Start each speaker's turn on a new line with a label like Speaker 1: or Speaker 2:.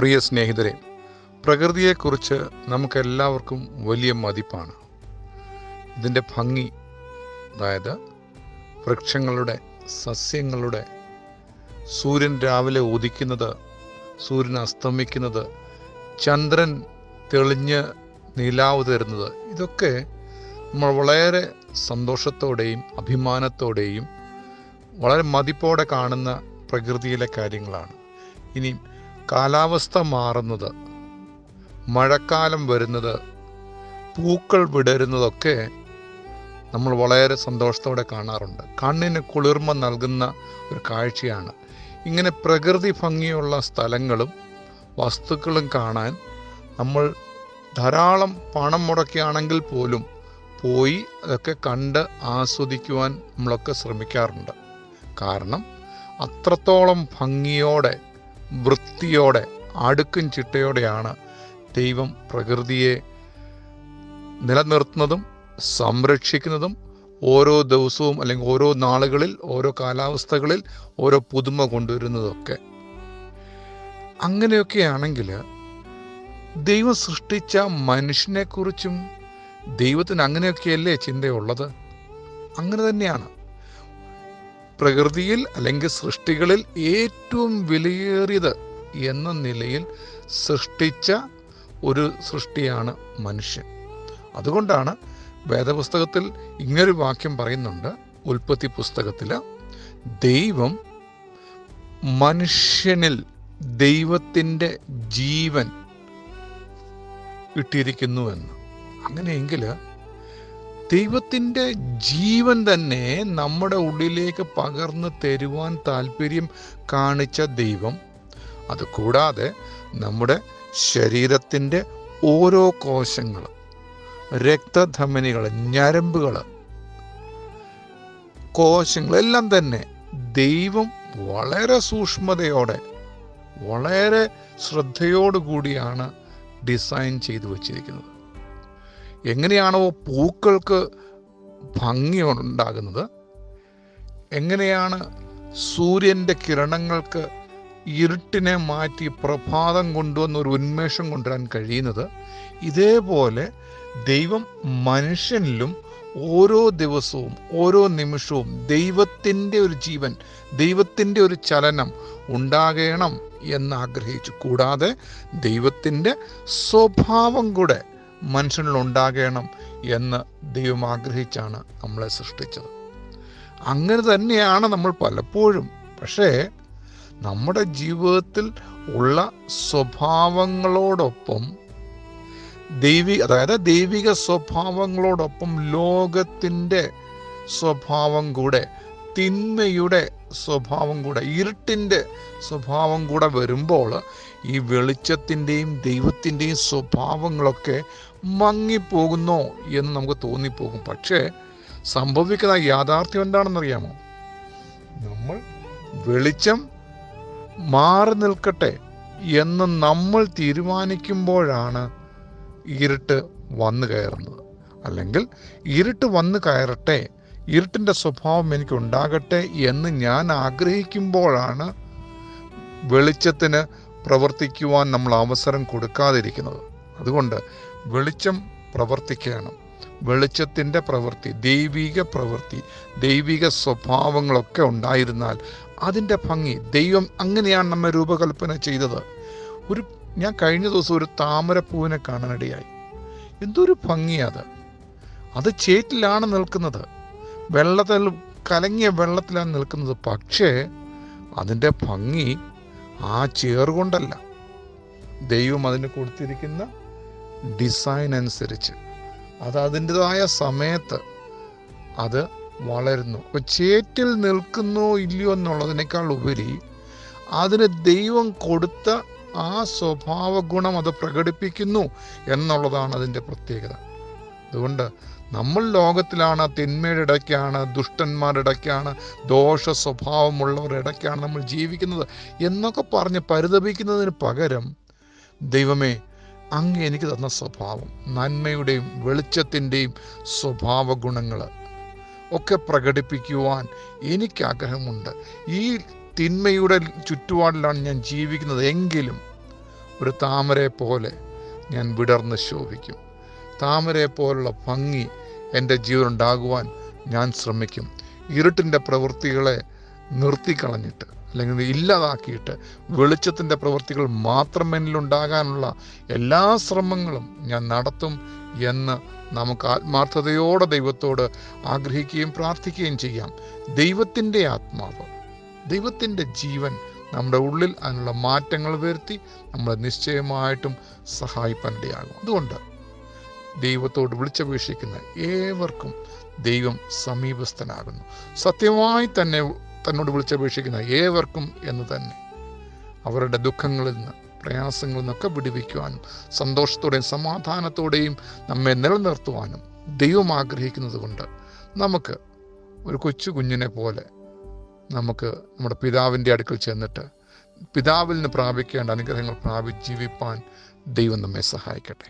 Speaker 1: പ്രിയ സ്നേഹിതരെ, പ്രകൃതിയെക്കുറിച്ച് നമുക്കെല്ലാവർക്കും വലിയ മതിപ്പാണ്. ഇതിൻ്റെ ഭംഗി, അതായത് വൃക്ഷങ്ങളുടെ, സസ്യങ്ങളുടെ, സൂര്യൻ രാവിലെ ഉദിക്കുന്നത്, സൂര്യൻ അസ്തമിക്കുന്നത്, ചന്ദ്രൻ തെളിഞ്ഞ് നിലാവ് തരുന്നത്, ഇതൊക്കെ നമ്മൾ വളരെ സന്തോഷത്തോടെയും അഭിമാനത്തോടെയും വളരെ മതിപ്പോടെ കാണുന്ന പ്രകൃതിയിലെ കാര്യങ്ങളാണ്. ഇനി കാലാവസ്ഥ മാറുന്നത്, മഴക്കാലം വരുന്നത്, പൂക്കൾ വിടരുന്നതൊക്കെ നമ്മൾ വളരെ സന്തോഷത്തോടെ കാണാറുണ്ട്. കണ്ണിന് കുളിർമ നൽകുന്ന ഒരു കാഴ്ചയാണ്. ഇങ്ങനെ പ്രകൃതി ഭംഗിയുള്ള സ്ഥലങ്ങളും വസ്തുക്കളും കാണാൻ നമ്മൾ ധാരാളം പണം മുടക്കിയാണെങ്കിൽ പോലും പോയി അതൊക്കെ കണ്ട് ആസ്വദിക്കുവാൻ നമ്മളൊക്കെ ശ്രമിക്കാറുണ്ട്. കാരണം അത്രത്തോളം ഭംഗിയോടെ, വൃത്തിയോടെ, അടുക്കും ചിട്ടയോടെയാണ് ദൈവം പ്രകൃതിയെ നിലനിർത്തുന്നതും സംരക്ഷിക്കുന്നതും ഓരോ ദിവസവും അല്ലെങ്കിൽ ഓരോ നാളുകളിൽ, ഓരോ കാലാവസ്ഥകളിൽ ഓരോ പുതുമ കൊണ്ടുവരുന്നതൊക്കെ. അങ്ങനെയൊക്കെയാണെങ്കിൽ ദൈവം സൃഷ്ടിച്ച മനുഷ്യനെക്കുറിച്ചും ദൈവത്തിന് അങ്ങനെയൊക്കെയല്ലേ ചിന്തയുള്ളത്? അങ്ങനെ തന്നെയാണ്. പ്രകൃതിയിൽ അല്ലെങ്കിൽ സൃഷ്ടികളിൽ ഏറ്റവും വിലയേറിയത് എന്ന നിലയിൽ സൃഷ്ടിച്ച ഒരു സൃഷ്ടിയാണ് മനുഷ്യൻ. അതുകൊണ്ടാണ് വേദപുസ്തകത്തിൽ ഇങ്ങനൊരു വാക്യം പറയുന്നുണ്ട്. ഉൽപ്പത്തി പുസ്തകത്തിൽ ദൈവം മനുഷ്യനിൽ ദൈവത്തിൻ്റെ ജീവൻ ഇട്ടിരിക്കുന്നുവെന്ന്. അങ്ങനെയെങ്കിൽ ദൈവത്തിൻ്റെ ജീവൻ തന്നെ നമ്മുടെ ഉള്ളിലേക്ക് പകർന്നു തരുവാൻ താല്പര്യം കാണിച്ച ദൈവം, അതുകൂടാതെ നമ്മുടെ ശരീരത്തിൻ്റെ ഓരോ കോശങ്ങൾ, രക്തധമനികൾ, ഞരമ്പുകൾ, കോശങ്ങളെല്ലാം തന്നെ ദൈവം വളരെ സൂക്ഷ്മതയോടെ, വളരെ ശ്രദ്ധയോടുകൂടിയാണ് ഡിസൈൻ ചെയ്തു വച്ചിരിക്കുന്നത്. എങ്ങനെയാണോ പൂക്കൾക്ക് ഭംഗി ഉണ്ടാകുന്നത്, എങ്ങനെയാണ് സൂര്യൻ്റെ കിരണങ്ങൾക്ക് ഇരുട്ടിനെ മാറ്റി പ്രഭാതം കൊണ്ടുവന്ന് ഒരു ഉന്മേഷം കൊണ്ടുവരാൻ കഴിയുന്നത്, ഇതേപോലെ ദൈവം മനുഷ്യനിലും ഓരോ ദിവസവും ഓരോ നിമിഷവും ദൈവത്തിൻ്റെ ഒരു ജീവൻ, ദൈവത്തിൻ്റെ ഒരു ചലനം ഉണ്ടാകണം എന്ന് ആഗ്രഹിച്ചു. കൂടാതെ ദൈവത്തിൻ്റെ സ്വഭാവം കൂടെ മനുഷ്യനിൽ ഉണ്ടാകണം എന്ന് ദൈവം ആഗ്രഹിച്ചാണ് നമ്മളെ സൃഷ്ടിച്ചത്. അങ്ങനെ തന്നെയാണ് നമ്മൾ പലപ്പോഴും, പക്ഷേ നമ്മുടെ ജീവിതത്തിൽ ഉള്ള സ്വഭാവങ്ങളോടൊപ്പം ദൈവിക സ്വഭാവങ്ങളോടൊപ്പം ലോകത്തിൻ്റെ സ്വഭാവം കൂടെ, തിന്മയുടെ സ്വഭാവം കൂടെ, ഇരുട്ടിൻ്റെ സ്വഭാവം കൂടെ വരുമ്പോൾ ഈ വെളിച്ചത്തിൻ്റെയും ദൈവത്തിൻ്റെയും സ്വഭാവങ്ങളൊക്കെ മങ്ങിപ്പോകുന്നോ എന്ന് നമുക്ക് തോന്നിപ്പോകും. പക്ഷേ സംഭവിക്കുന്ന യാഥാർത്ഥ്യം എന്താണെന്നറിയാമോ? നമ്മൾ വെളിച്ചം മാറി നിൽക്കട്ടെ എന്ന് നമ്മൾ തീരുമാനിക്കുമ്പോഴാണ് ഇരുട്ട് വന്നു കയറുന്നത്. അല്ലെങ്കിൽ ഇരുട്ട് വന്നു കയറട്ടെ, ഇരുട്ടിൻ്റെ സ്വഭാവം എനിക്ക് ഉണ്ടാകട്ടെ എന്ന് ഞാൻ ആഗ്രഹിക്കുമ്പോഴാണ് വെളിച്ചത്തിന് പ്രവർത്തിക്കുവാൻ നമ്മൾ അവസരം കൊടുക്കാതിരിക്കുന്നത്. അതുകൊണ്ട് വെളിച്ചം പ്രവർത്തിക്കണം. വെളിച്ചത്തിൻ്റെ പ്രവൃത്തി, ദൈവിക പ്രവൃത്തി, ദൈവിക സ്വഭാവങ്ങളൊക്കെ ഉണ്ടായിരുന്നാൽ അതിൻ്റെ ഭംഗി, ദൈവം അങ്ങനെയാണ് നമ്മെ രൂപകൽപ്പന ചെയ്തത്. ഞാൻ കഴിഞ്ഞ ദിവസം ഒരു താമരപ്പൂവിനെ കാണാനിടയായി. എന്തൊരു ഭംഗിയത്! അത് ചേറ്റിലാണ് നിൽക്കുന്നത്, വെള്ളത്തിൽ, കലങ്ങിയ വെള്ളത്തിലാണ് നിൽക്കുന്നത്. പക്ഷേ അതിൻ്റെ ഭംഗി ആ ചേറുകൊണ്ടല്ല, ദൈവം അതിന് കൊടുത്തിരിക്കുന്ന ഡിസൈൻ അനുസരിച്ച് അത് അതിൻ്റെതായ സമയത്ത് അത് വളരുന്നു. അപ്പോൾ ചേറ്റിൽ നിൽക്കുന്നോ ഇല്ലയോ എന്നുള്ളതിനേക്കാൾ ഉപരി അതിന് ദൈവം കൊടുത്ത ആ സ്വഭാവ ഗുണം അത് പ്രകടിപ്പിക്കുന്നു എന്നുള്ളതാണ് അതിൻ്റെ പ്രത്യേകത. അതുകൊണ്ട് നമ്മൾ ലോകത്തിലാണ്, തിന്മയുടെ ഇടയ്ക്കാണ്, ദുഷ്ടന്മാരുടെ ഇടയ്ക്കാണ്, ദോഷ സ്വഭാവമുള്ളവരുടെ ഇടയ്ക്കാണ് നമ്മൾ ജീവിക്കുന്നത് എന്നൊക്കെ പറഞ്ഞ് പരിതപിക്കുന്നതിന് പകരം, ദൈവമേ, അങ്ങ് എനിക്ക് തന്ന സ്വഭാവം, നന്മയുടെയും വെളിച്ചത്തിൻ്റെയും സ്വഭാവ ഗുണങ്ങൾ ഒക്കെ പ്രകടിപ്പിക്കുവാൻ എനിക്ക് ആഗ്രഹമുണ്ട്. ഈ തിന്മയുടെ ചുറ്റുപാടിലാണ് ഞാൻ ജീവിക്കുന്നത് എങ്കിലും ഒരു താമരയെ പോലെ ഞാൻ വിടർന്ന് ശോഭിക്കും. താമരയെ പോലുള്ള ഭംഗി എൻ്റെ ജീവനുണ്ടാകുവാൻ ഞാൻ ശ്രമിക്കും. ഇരുട്ടിൻ്റെ പ്രവൃത്തികളെ നിർത്തിക്കളഞ്ഞിട്ട് അല്ലെങ്കിൽ ഇല്ലാതാക്കിയിട്ട് വെളിച്ചത്തിൻ്റെ പ്രവൃത്തികൾ മാത്രം എന്നിലുണ്ടാകാനുള്ള എല്ലാ ശ്രമങ്ങളും ഞാൻ നടത്തും എന്ന് നമുക്ക് ആത്മാർത്ഥതയോടെ ദൈവത്തോട് ആഗ്രഹിക്കുകയും പ്രാർത്ഥിക്കുകയും ചെയ്യാം. ദൈവത്തിൻ്റെ ആത്മാവ്, ദൈവത്തിൻ്റെ ജീവൻ നമ്മുടെ ഉള്ളിൽ അതിനുള്ള മാറ്റങ്ങൾ വരുത്തി നമ്മളെ നിശ്ചയമായിട്ടും സഹായിപ്പാനിടയാകും. അതുകൊണ്ട് ദൈവത്തോട് വിളിച്ചപേക്ഷിക്കുന്ന ഏവർക്കും ദൈവം സമീപസ്ഥനാകുന്നു. സത്യമായി തന്നെ തന്നോട് വിളിച്ചപേക്ഷിക്കുന്ന ഏവർക്കും എന്ന് തന്നെ അവരുടെ ദുഃഖങ്ങളിൽ നിന്ന്, പ്രയാസങ്ങളിൽ നിന്നൊക്കെ വിടുവിക്കുവാനും സന്തോഷത്തോടെയും സമാധാനത്തോടെയും നമ്മെ നിലനിർത്തുവാനും ദൈവം ആഗ്രഹിക്കുന്നത് കൊണ്ട് നമുക്ക് ഒരു കൊച്ചു കുഞ്ഞിനെ പോലെ നമുക്ക് നമ്മുടെ പിതാവിൻ്റെ അടുക്കൽ ചെന്നിട്ട് പിതാവിൽ നിന്ന് പ്രാപിക്കേണ്ട അനുഗ്രഹങ്ങൾ പ്രാപിച്ച് ജീവിപ്പാൻ ദൈവം നമ്മെ സഹായിക്കട്ടെ.